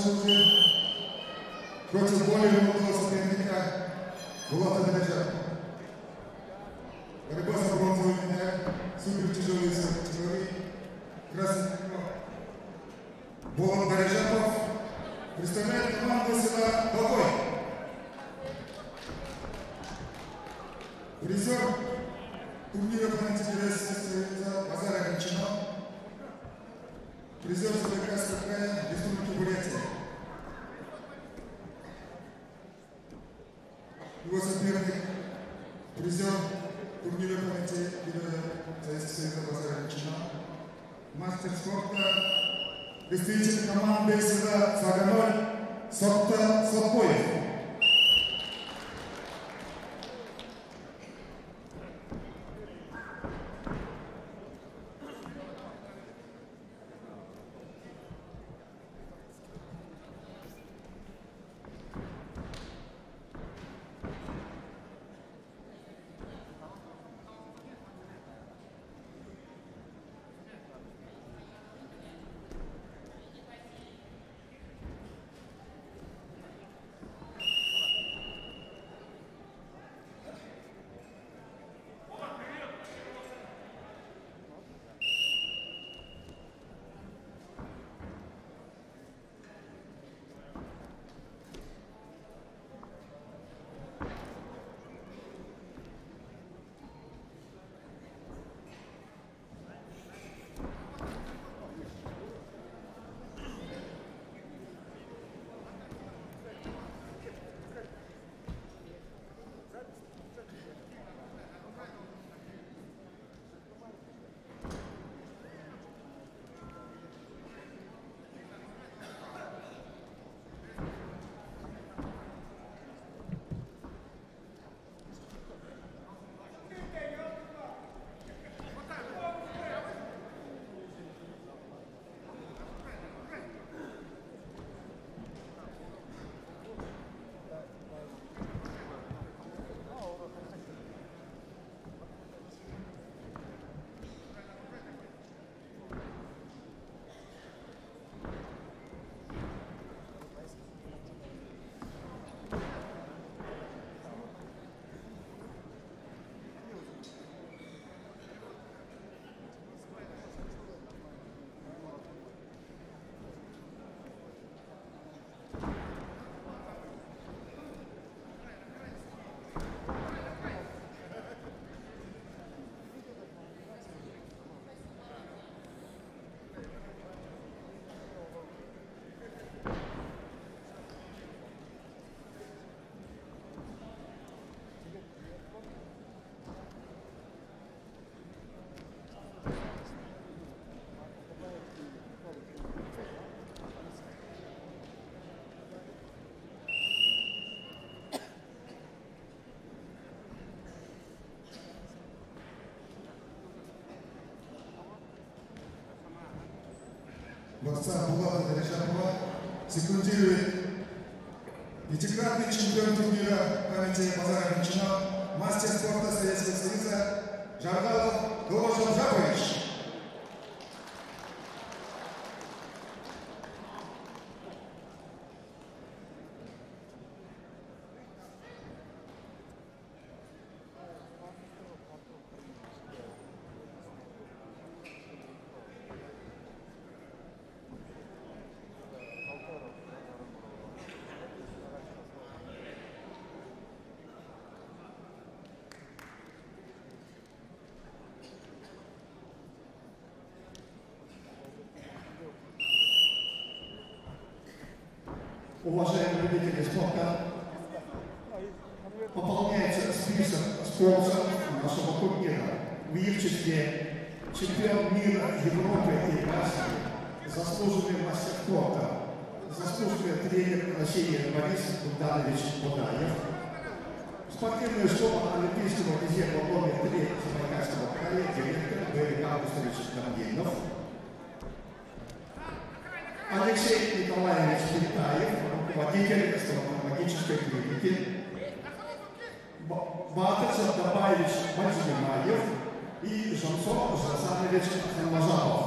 уже против более молодого соперника Булата Дарежа. Борьба за бронзовый медаль, супертяжелый тяжелый, красный Булат Дарежапов представляет команду села Долой. Призер турнира по антитеррористам Базара Гончино. Призер Забайкальского края Республики Бурятия. Его соперник, призер турнира по антитеррористам Базара Гончино. Мастер спорта, представитель команды села Саганоль Сотта Сотпоев. Борца Булата Дарежапова секундирует пятикратный чемпион турнира памяти Базара Гончино, мастер спорта Советского Союза Жаргалов Доложен Жапович. Уважаемые любители спорта, пополняется список спонсоров нашего турнира. В их числе чемпион мира, Европы и Азии, заслуженный мастер спорта, заслуженный тренер России Борис Богданович Будаев, спортивная школа Олимпийского резерва номер 3 Забайкальского края, директор Берег Августович Дамгенов, Алексей Николаевич Китаев, руководитель астрономической клиники, Батыр Саддабаевич Мазимаев и Жансо Жасанович Хамазаров.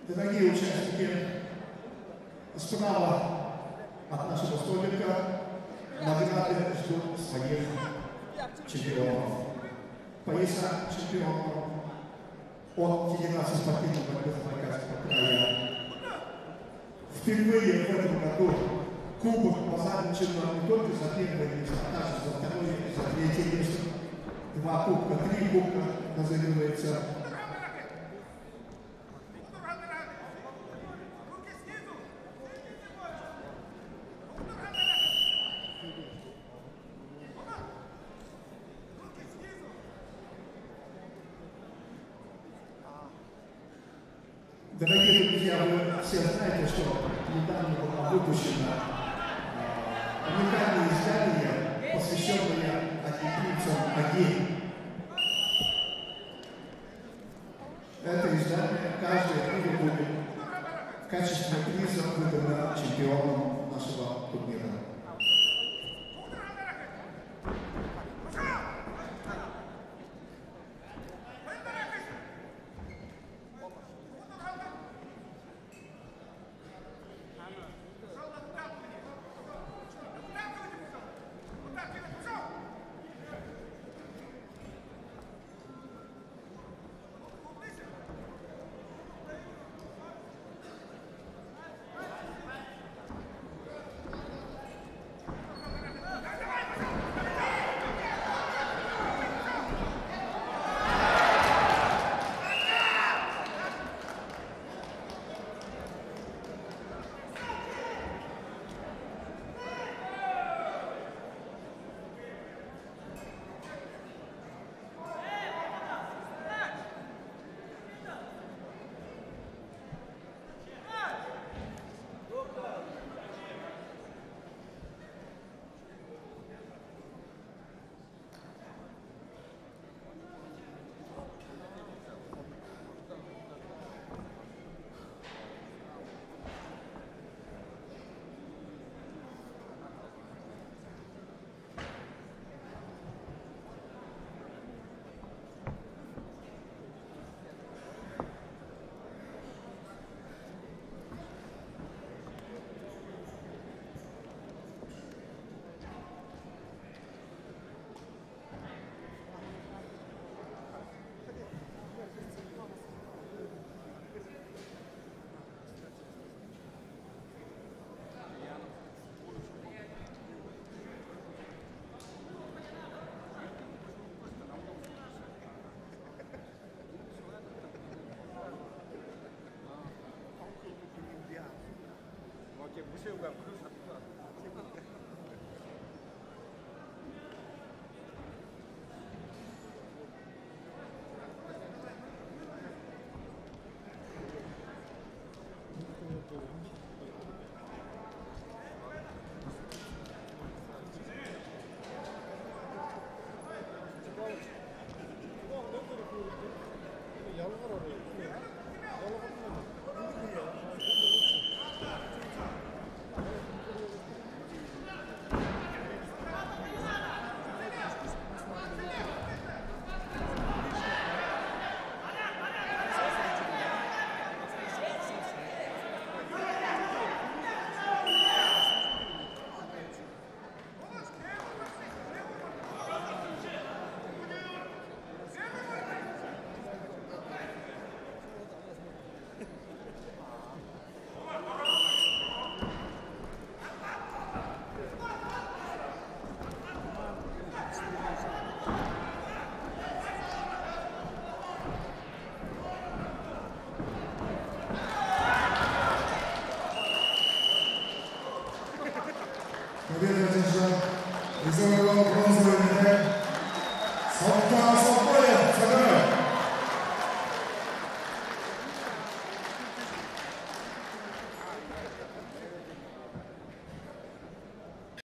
Дорогие участники, справа от нашего столика награды ждут своих чемпионов. Пояса чемпионов от Федерации спортивной борьбы Забайкальского края. Впервые в этом году кубок позначен не только за первое место, а также за второе и за третье место. 2 кубка, 3 кубка разыгрывается. Дорогие друзья, вы все знаете, что недавно было выпущено уникальное издание, посвященное олимпийцам ноги. Это издание каждое книга будет в качестве приза выдано чемпионом нашего турнира. Победа одержал призовой